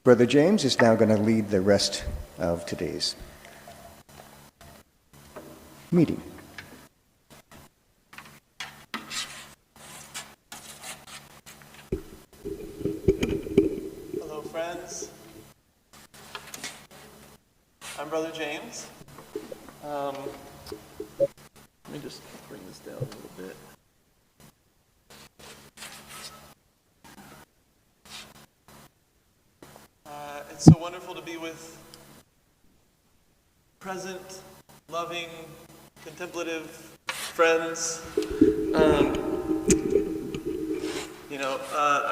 Brother James is now going to lead the rest of today's meeting. Hello, friends. I'm Brother James. Let me just bring this down a little bit. It's so wonderful to be with present, loving, contemplative friends. I'm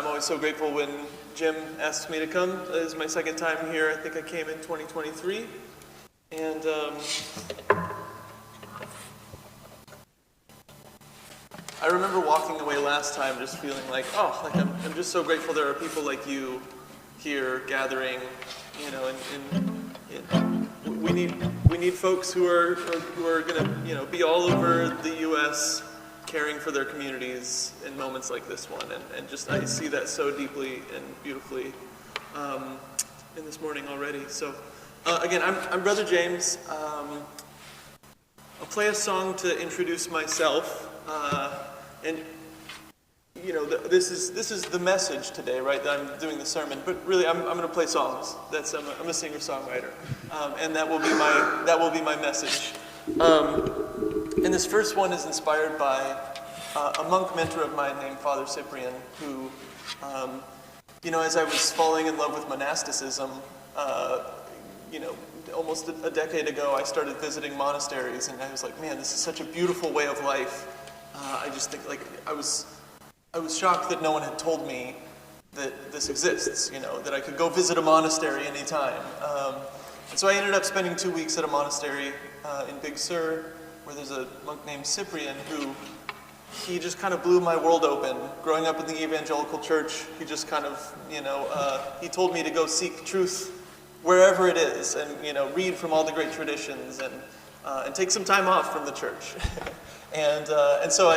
always so grateful when Jim asks me to come. This is my second time here. I think I came in 2023. And I remember walking away last time just feeling like, I'm just so grateful there are people like you here gathering, and we need folks who are going to be all over the U.S. caring for their communities in moments like this one, and just I see that so deeply and beautifully in this morning already. So again, I'm Brother James. I'll play a song to introduce myself, and this is the message today, right? That I'm doing the sermon, but really I'm going to play songs. I'm a singer-songwriter, and that will be my message. And this first one is inspired by a monk mentor of mine named Father Cyprian, who, as I was falling in love with monasticism, almost a decade ago, I started visiting monasteries, and I was like, man, this is such a beautiful way of life. I just think, I was shocked that no one had told me that this exists, that I could go visit a monastery anytime. And so I ended up spending 2 weeks at a monastery in Big Sur, where there's a monk named Cyprian who, he just kind of blew my world open. Growing up in the evangelical church, he just kind of, he told me to go seek truth wherever it is, and read from all the great traditions, and take some time off from the church. and so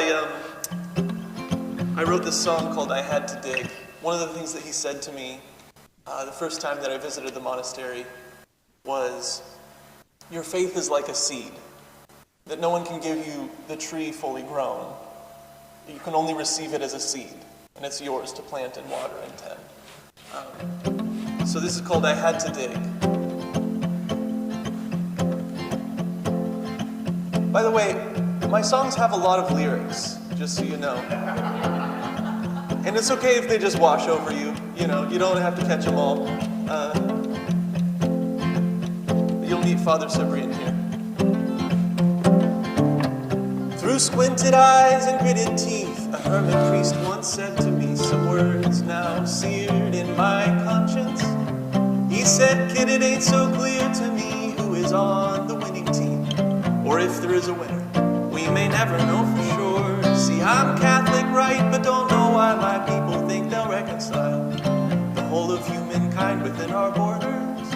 I wrote this song called "I Had to Dig." One of the things that he said to me the first time that I visited the monastery was, "Your faith is like a seed, that no one can give you the tree fully grown. You can only receive it as a seed, and it's yours to plant and water and tend." So this is called "I Had to Dig." By the way, my songs have a lot of lyrics, just so you know. And it's okay if they just wash over you, you don't have to catch them all. You'll meet Father Cyprian here. Through squinted eyes and gritted teeth, a hermit priest once said to me some words now seared in my conscience. He said, "Kid, it ain't so clear to me who is on the winning team, or if there is a winner. We may never know for sure. See, I'm Catholic, right, but don't know why my people think they'll reconcile the whole of humankind within our borders.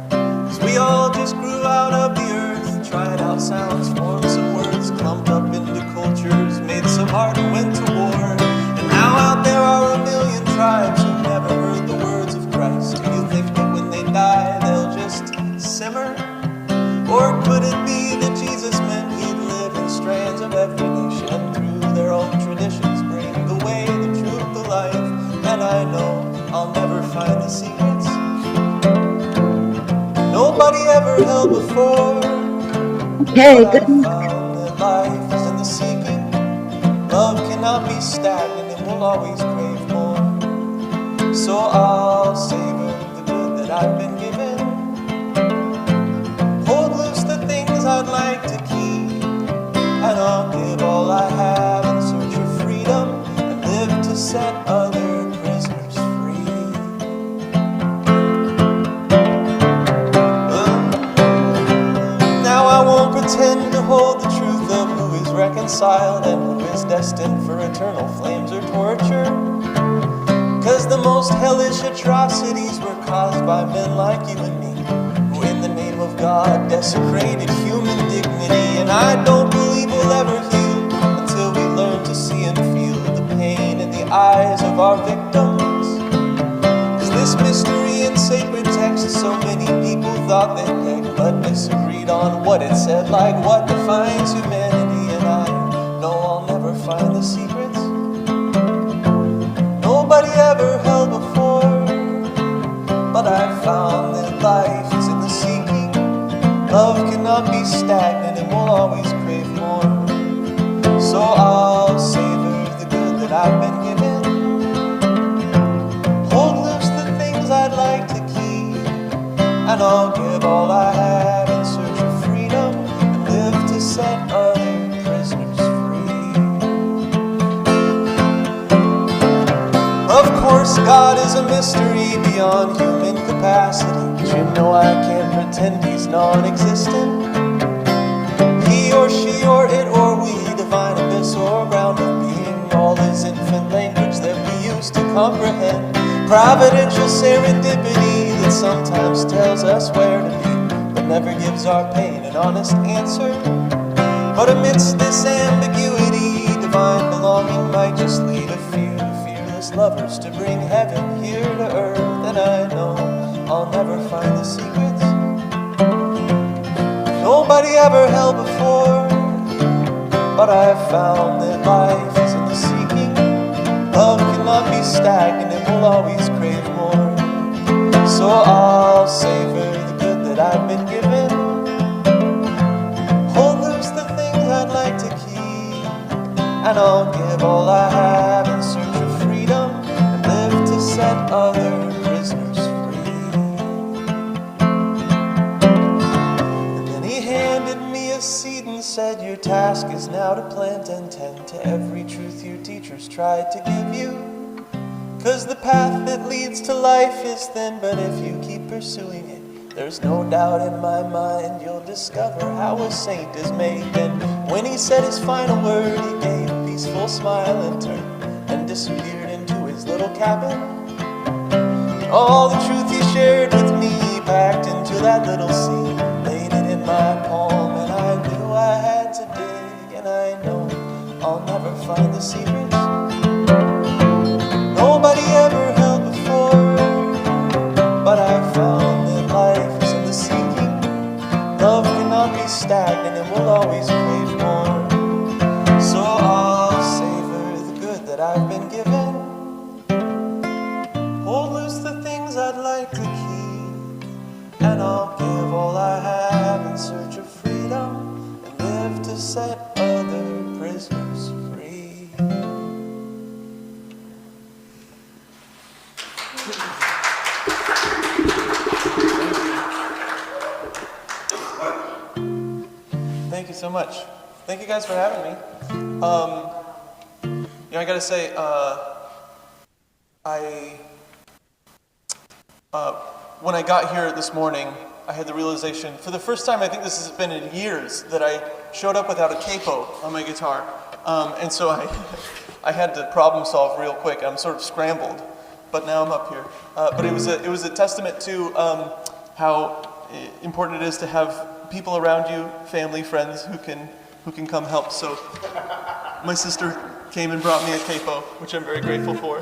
'Cause we all just grew out of the earth, tried out sounds, formed some words, clumped up into cultures, made some art and went to war. And now out there are a million tribes who never heard the words of Christ. Do you think that when they die they'll just simmer? Or could it be that Jesus meant he'd live in strands of every nation, and through their own traditions bring the way, the truth, the life? And I know I'll never find the secrets nobody ever held before. Hey, but good. I found that life is in the seeking. Love cannot be stagnant and will always crave more. So I'll savor the good that I've been given, hold loose the things I'd like to keep, and I'll give all I have in search of freedom, and live to set other prisoners free. Now I won't pretend to hold the truth of who is reconciled and who is destined for eternal flames or torture. 'Cause the most hellish atrocities were caused by men like you and me, who in the name of God desecrated human dignity. And I don't believe we'll ever heal until we learn to see and feel the pain in the eyes of our victims. 'Cause this mystery and sacred so many people thought that heck, but disagreed on what it said, like what defines humanity. And I know I'll never find the secrets nobody ever held before. But I found that life is in the seeking. Love cannot be stagnant and will always crave more. So I'll savor the good that I've been given. Hold loose the things I'd like to keep. And I'll give all I have in search of freedom and live to set other prisoners free. Of course, God is a mystery beyond human capacity. But you know I can't pretend He's non-existent. He or she or it or we, divine abyss or ground of being, all is infant language that we use to comprehend. Providential serendipity that sometimes tells us where to be, but never gives our pain an honest answer. But amidst this ambiguity, divine belonging might just lead a few fearless lovers to bring heaven here to earth. And I know I'll never find the secrets nobody ever held before. But I've found that life is in the seeking. Love cannot be stagnant and will always crave more. So I'll savor the good that I've been given. Hold loose the things I'd like to keep. And I'll give all I have in search of freedom and live to set other prisoners free. And then He handed me a seed and said, your task is now to plant and tend to every truth your teachers tried to give you. 'Cause the path that leads to life is thin, but if you keep pursuing it, there's no doubt in my mind you'll discover how a saint is made. And when He said His final word, He gave a peaceful smile and turned and disappeared into His little cabin. All the truth He shared with me, packed into that little seed, laid it in my palm, and I knew I had to dig. And I know I'll never find the secrets nobody ever held before. But I found that life is in the seeking. Love cannot be stagnant and will always crave more. So I'll savor the good that I've been given. Hold loose the things I'd like to keep. And I'll give all I have in search of freedom and live to set other prisoners free. Thank you so much. Thank you guys for having me. I gotta say, when I got here this morning, I had the realization, for the first time, I think this has been in years, that I showed up without a capo on my guitar. And so I had to problem solve real quick. I'm sort of scrambled, but now I'm up here. But it was a testament to how important it is to have people around you, family, friends, who can come help. So my sister came and brought me a capo, which I'm very grateful for.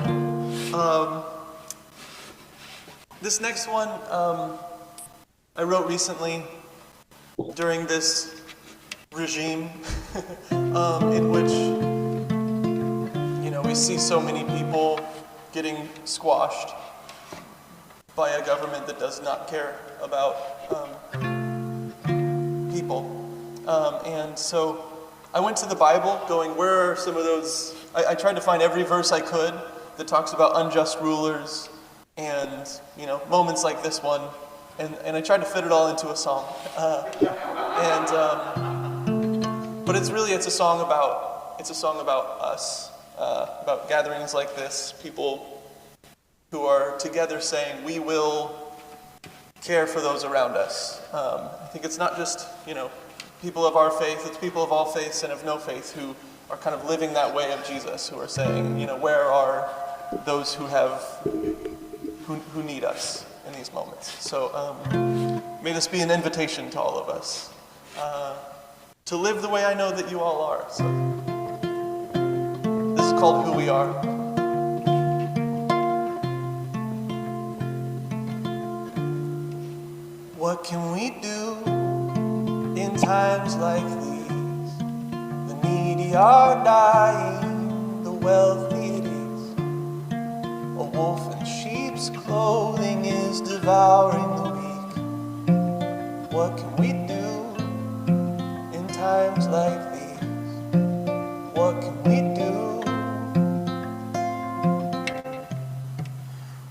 This next one I wrote recently during this regime in which, we see so many people getting squashed by a government that does not care about people. And so I went to the Bible going, where are some of those? I tried to find every verse I could that talks about unjust rulers and, moments like this one. And I tried to fit it all into a song. But it's a song about us, about gatherings like this, people who are together saying, we will care for those around us. I think it's not just, people of our faith, it's people of all faiths and of no faith who are kind of living that way of Jesus, who are saying, where are those who need us in these moments. So may this be an invitation to all of us to live the way I know that you all are. So this is called Who We Are. What can we do in times like these? The needy are dying, the wealthy it is. A wolf in sheep's clothing is devouring the weak. What can we do in times like these? What can we do?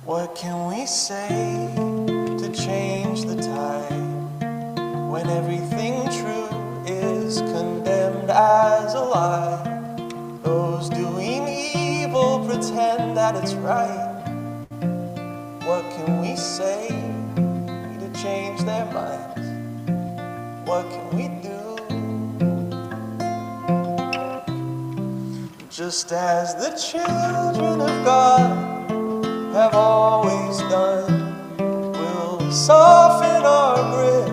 What can we say to change the tide when everything true is condemned as a lie? Those doing evil pretend that it's right. What can we say to change their minds? What can we do? Just as the children of God have always done, we'll soften our grip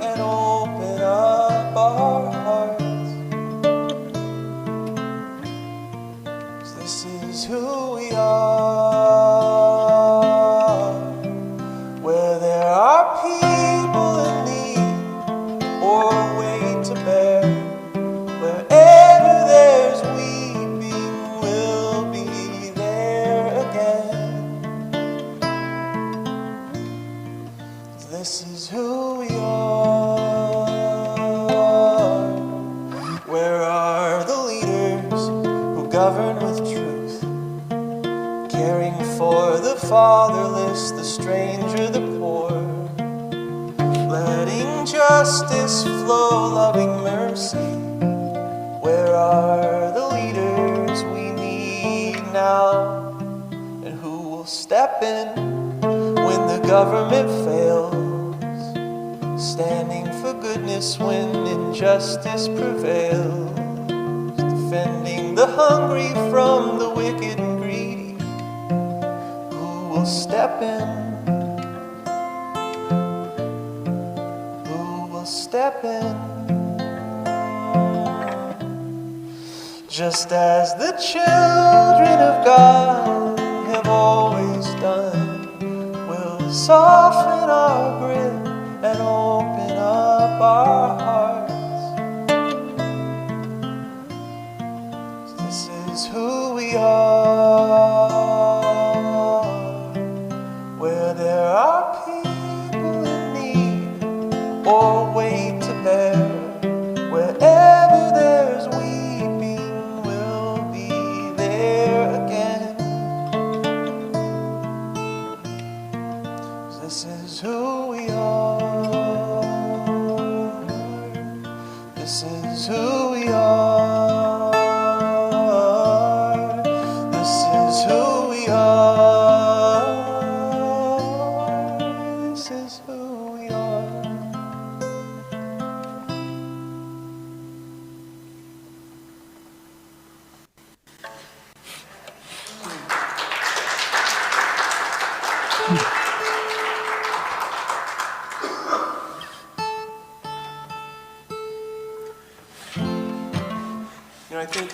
and open up our hearts. 'Cause this is who we are. Where there are people in need or weight to bear, wherever there's weeping, we'll be there again. This is who we are. Where are the leaders who govern with truth, caring for the fatherless, the stranger, the poor, letting justice flow, loving mercy? Where are the leaders we need now? And who will step in when the government fails, standing for goodness when injustice prevails, defending the hungry from the wicked and greedy? Who will step in? Who will step in? Just as the children of God have always done, we'll soften our grip and open up our hearts. This is who we are. Where there are people in need or weight to bear, wherever there's weeping, we'll be there again. This is who we are. This is who we are. This is who we are. This is who we are. You know, I think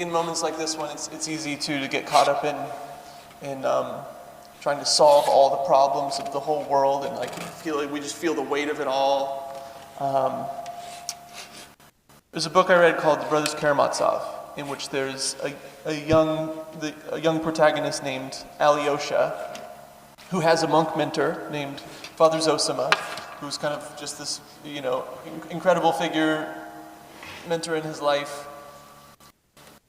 in moments like this one, it's easy to get caught up in trying to solve all the problems of the whole world, and like feel like we just feel the weight of it all. There's a book I read called The Brothers Karamazov, in which there's a young protagonist named Alyosha, who has a monk mentor named Father Zosima, who's kind of just this, incredible figure, mentor in his life.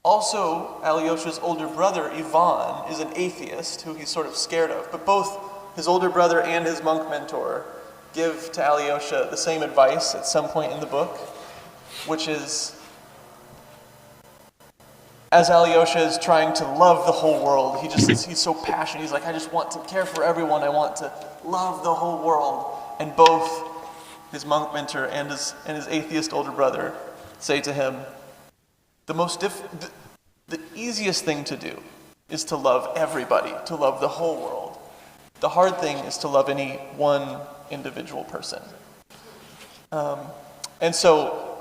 Also, Alyosha's older brother, Ivan, is an atheist who he's sort of scared of. But both his older brother and his monk mentor give to Alyosha the same advice at some point in the book, which is, as Alyosha is trying to love the whole world, he's so passionate. He's like, I just want to care for everyone. I want to love the whole world. And both his monk mentor and his atheist older brother say to him, the easiest thing to do is to love everybody, to love the whole world. The hard thing is to love any one individual person. And so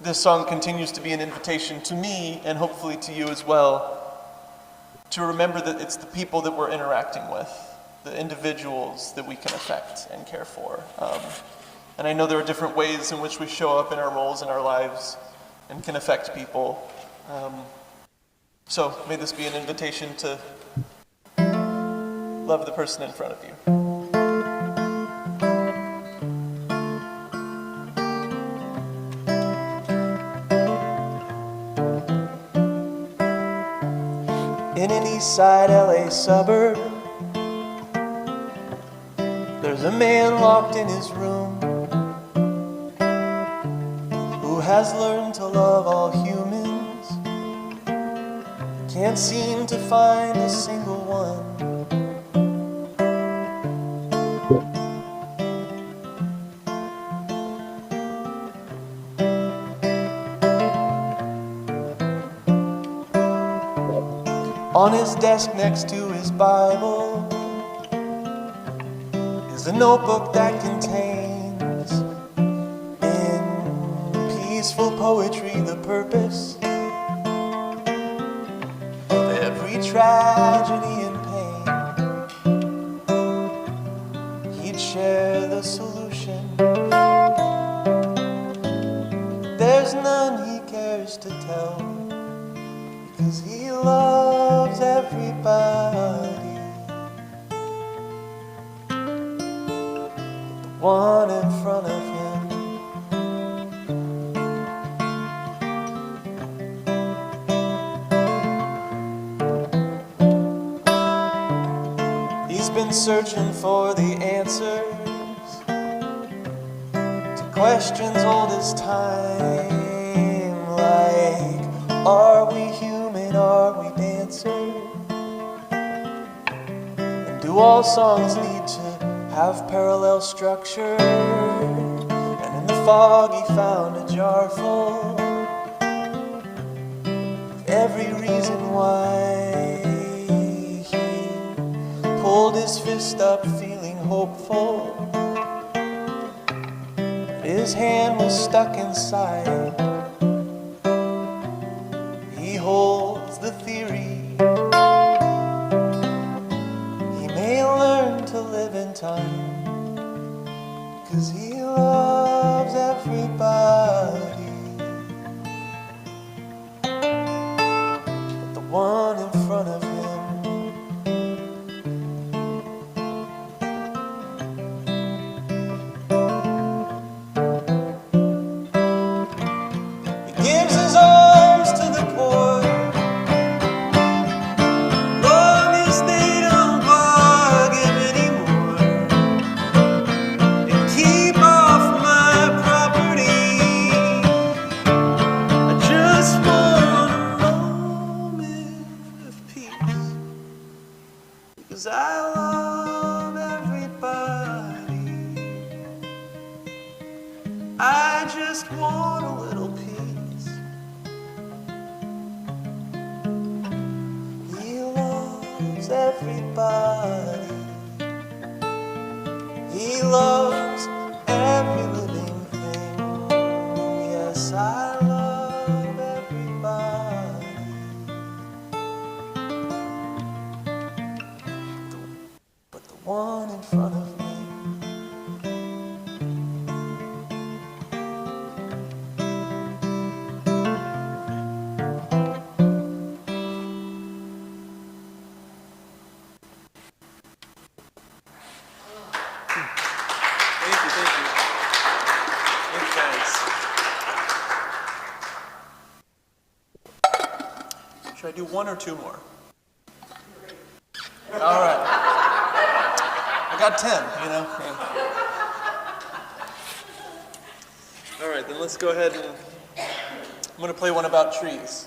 this song continues to be an invitation to me, and hopefully to you as well, to remember that it's the people that we're interacting with the individuals that we can affect and care for. And I know there are different ways in which we show up in our roles in our lives and can affect people. So may this be an invitation to love the person in front of you. In an East Side LA suburb, there's a man locked in his room who has learned to love all humans, can't seem to find a single one. On his desk next to his Bible is a notebook that contains, in peaceful poetry, the purpose of every tragedy and pain. He'd share the solution. There's none he cares to tell, because he loves everybody. The one in front of him. He's been searching for the answers to questions old as time, like, are we human, are we dancers? And do all songs need to have parallel structure? And in the fog he found a jar full of every reason why he pulled his fist up feeling hopeful. His hand was stuck inside. He holds the theory he may learn to live in time, 'cause he loves everybody. But the one in front of him, gives his arms to the poor, long as they don't bug him anymore, and keep off my property. I just want a moment of peace, because I love everybody. I just want a little peace. He loves everybody. He loves every living thing. Yes, I love everybody. But the one in front of me. Thank you. Thank you guys. Should I do one or two more? All right. I got 10, you know. Yeah. All right, then let's go ahead and I'm going to play one about trees.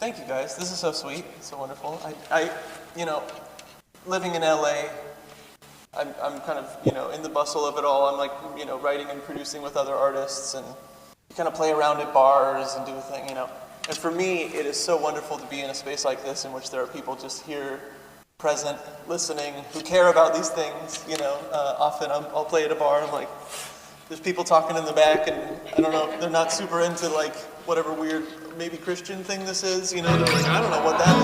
Thank you guys. This is so sweet, so wonderful. I living in LA, I'm kind of, in the bustle of it all. I'm like, writing and producing with other artists and kind of play around at bars and do a thing, And for me, it is so wonderful to be in a space like this in which there are people just here, present, listening, who care about these things, Often I'll play at a bar and I'm like, there's people talking in the back, and I don't know, they're not super into like whatever weird, maybe Christian thing this is. You know, they're like, I don't know what that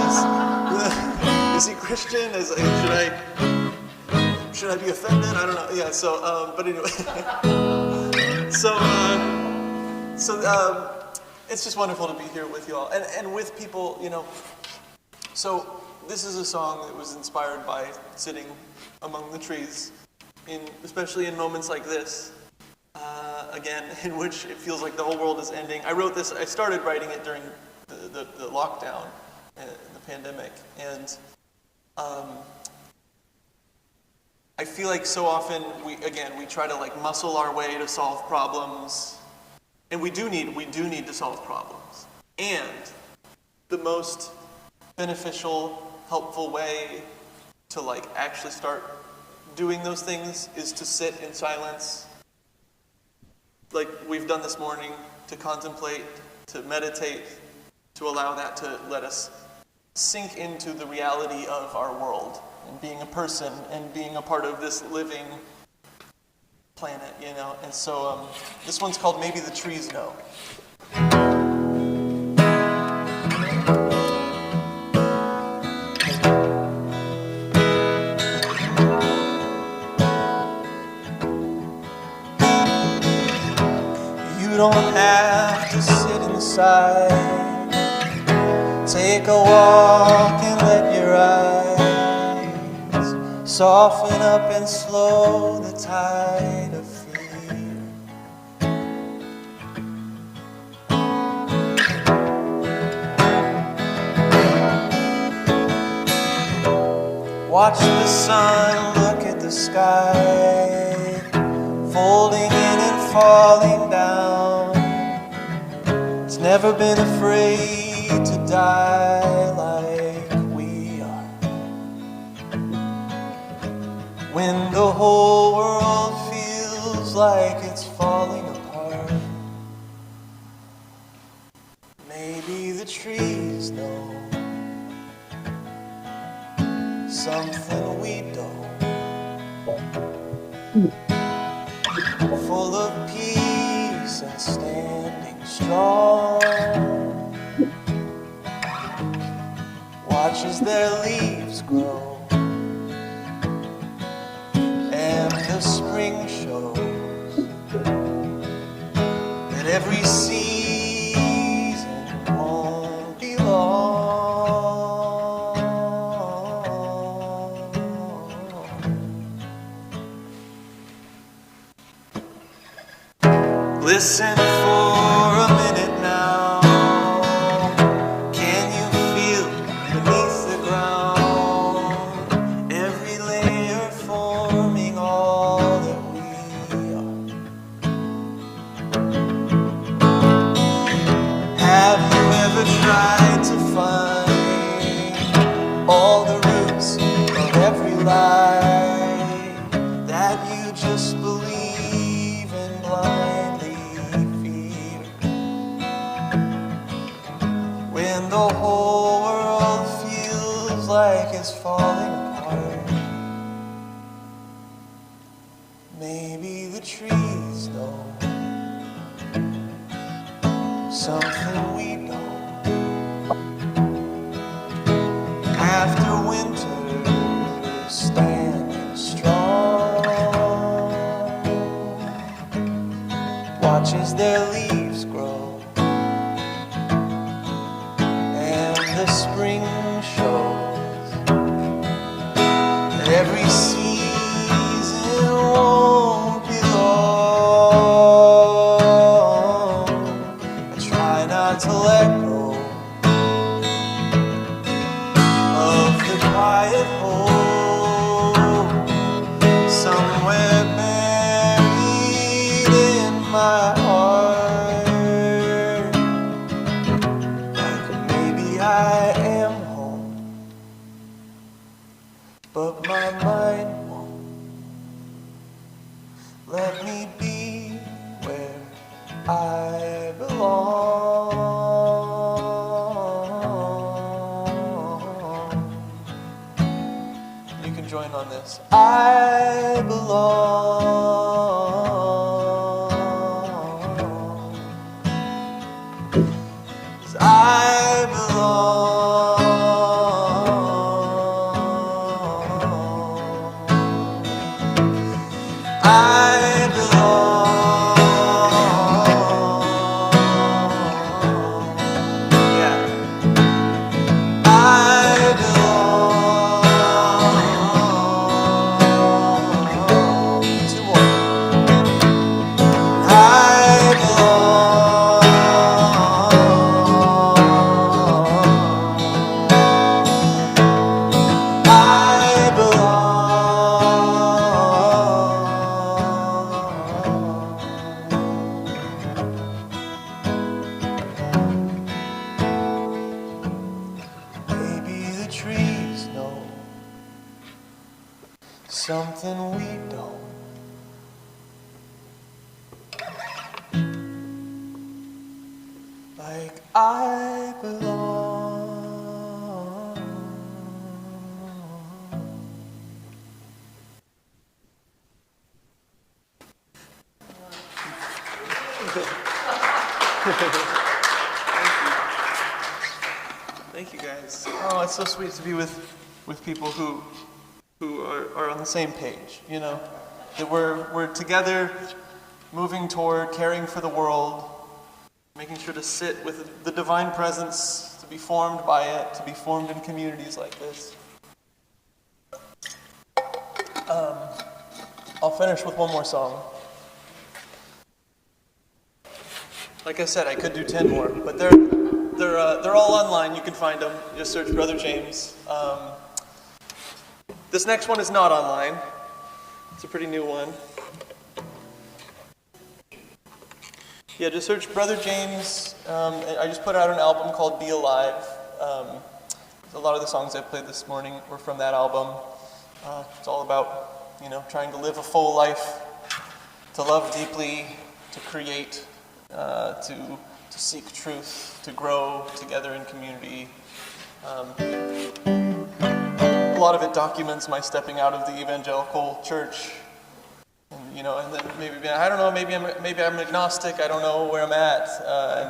is. Is he Christian? Should I be offended? I don't know. Yeah. So, but anyway, it's just wonderful to be here with you all, and with people. You know, so this is a song that was inspired by sitting among the trees, especially in moments like this. Again, in which it feels like the whole world is ending. I started writing it during the lockdown, the pandemic, and I feel like so often we try to like muscle our way to solve problems, and we do need to solve problems. And the most beneficial, helpful way to like actually start doing those things is to sit in silence, like we've done this morning, to contemplate, to meditate, to allow that to let us sink into the reality of our world and being a person and being a part of this living planet, you know. And so this one's called Maybe the Trees Know. You don't have to sit inside. Take a walk and let your eyes soften up and slow the tide of fear. Watch the sun, look at the sky, folding in and falling down. It's never been afraid to die like we are. When the whole world feels like it's falling apart, maybe the trees know something we don't. Full of peace and standing strong. Watch as their leaves grow, and the spring shows that every season won't be long. Listen for a minute now. Can you feel beneath the ground every layer forming all that we are? Have you ever tried to find all the roots of every lie that you just believe in blindly? When the whole world feels like it's falling apart, maybe the trees know something we don't. After winter standing strong, watch as their leaves grow, the spring shows that every season won't be long. I try not to let go of the quiet hope somewhere buried in my heart. I am home, but my mind won't let me be where I belong. You can join on this. I belong. I belong. Yeah. I belong. Two more. I belong. I belong. Maybe the trees know something we don't. Like I belong. Thank you guys. Oh, it's so sweet to be with people who are on the same page, you know? That we're together moving toward caring for the world, making sure to sit with the divine presence, to be formed by it, to be formed in communities like this. I'll finish with one more song. Like I said, I could do 10 more, but they're all online. You can find them. Just search Brother James. This next one is not online. It's a pretty new one. Yeah, just search Brother James. I just put out an album called Be Alive. A lot of the songs I played this morning were from that album. It's all about, trying to live a full life, to love deeply, to create, to seek truth, to grow together in community. A lot of it documents my stepping out of the evangelical church. And then maybe I don't know. Maybe I'm agnostic. I don't know where I'm at.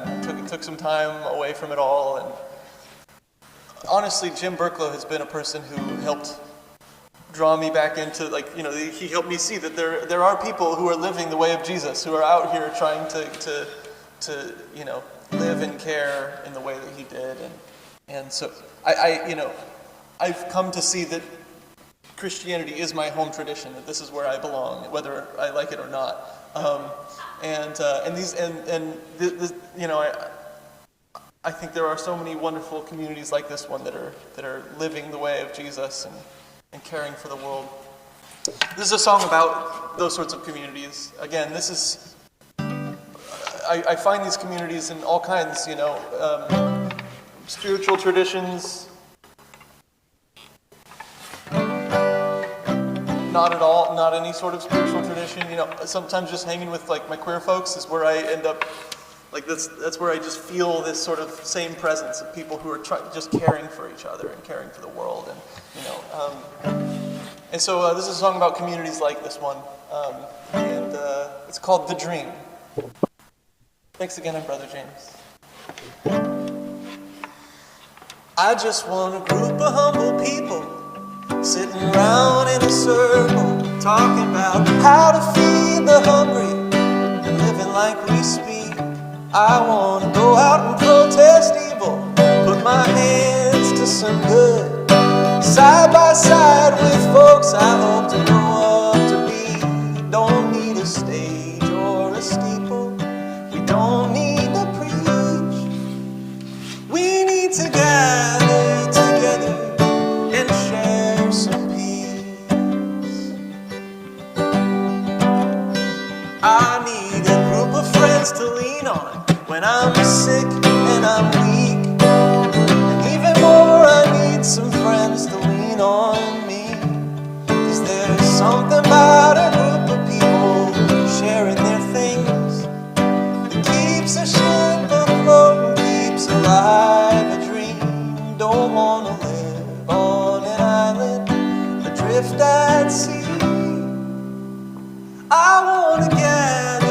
And took some time away from it all. And honestly, Jim Burklow has been a person who helped draw me back into he helped me see that there are people who are living the way of Jesus, who are out here trying to live and care in the way that he did. And so I've come to see that Christianity is my home tradition, that this is where I belong, whether I like it or not. I think there are so many wonderful communities like this one that are living the way of Jesus and caring for the world. This is a song about those sorts of communities. Again, this is I find these communities in all kinds, spiritual traditions. Not at all, not any sort of spiritual tradition. Sometimes just hanging with my queer folks is where I end up, that's where I just feel this sort of same presence of people who are just caring for each other and caring for the world. And so this is a song about communities like this one. And it's called The Dream. Thanks again, I'm Brother James. I just want a group of humble people sitting around in a circle, talking about how to feed the hungry and living like we speak. I want to go out and protest evil, put my hands to some good, side by side with folks I hope to know